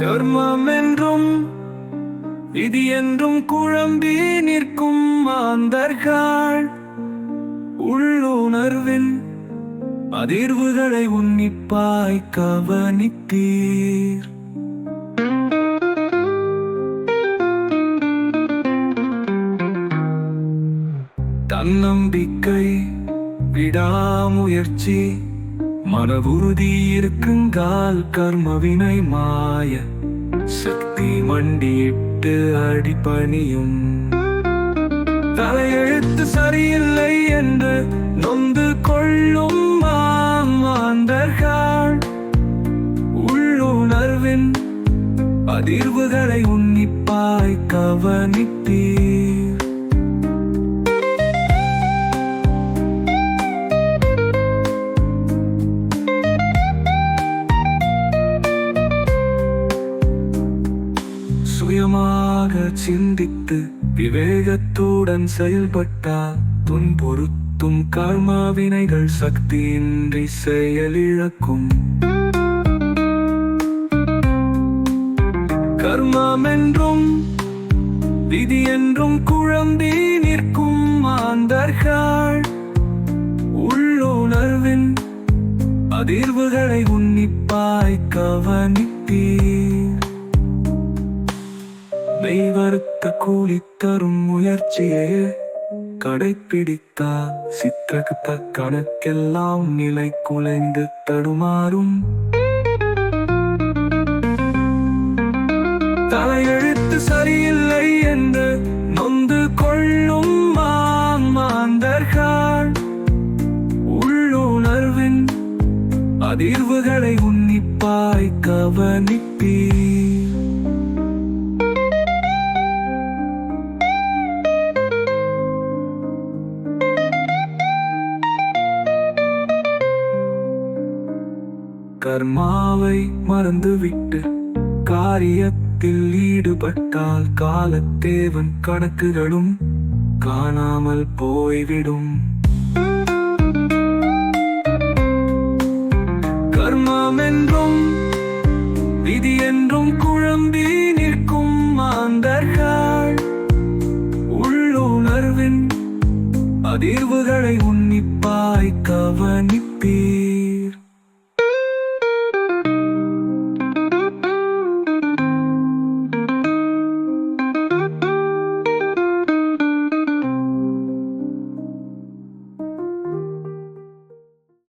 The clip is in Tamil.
தர்மம் என்றும் விதி என்றும் குழம்பி நிற்கும் மாந்தர்கள் உள்ளுணர்வின் அதிர்வுகளை உன்னிப்பாய் கவனித்தீர். தன்னம்பிக்கை, விடாமுயற்சி, மன உறுதி இருக்குங்கால் கர்மவினை மாய சக்தி மண்டியிட்டு அடிபணியும். தலையெழுத்து சரியில்லை என்று நொந்து கொள்ளும் மாந்தர்கள் உள்ளுணர்வின் அதிர்வுகளை உன்னிப்பாய் கவனித்தீர். சுயமாக சிந்தித்து விவேகத்துடன் செயல்பட்டால் துன்புறுத்தும் கர்மவினைகள் சக்தியின்றி செயலிழக்கும். கர்மம் என்றும் விதி என்றும் குழம்பி நிற்கும் மாந்தர்கள் உள்ளுணர்வின் அதிர்வுகளை உன்னிப்பாய் கவனித்தீர். மெய்வருத்த கூலி தரும் முயற்சியே கடைப்பிடித்தால் சித்திரகுத்த கணக்கெல்லாம் நிலை குலைந்து தடுமாறும். தலையெழுத்து சரியில்லை என்று நொந்து கொள்ளும் மாந்தர்கள் உள்ளுணர்வின் அதிர்வுகளை உன்னிப்பாய் கவனிப்பீர். கர்மாவை மறந்துவிட்டு காரியத்தில் ஈடுபட்டால் காலத்தேவன் கணக்குகளும் காணாமல் போய்விடும். கர்மம் என்றும் விதி என்றும் குழம்பி நிற்கும் மாந்தர்கள் உள்ளுணர்வின் அதிர்வுகளை உன்னிப்பாய் கவனிப்பீர்.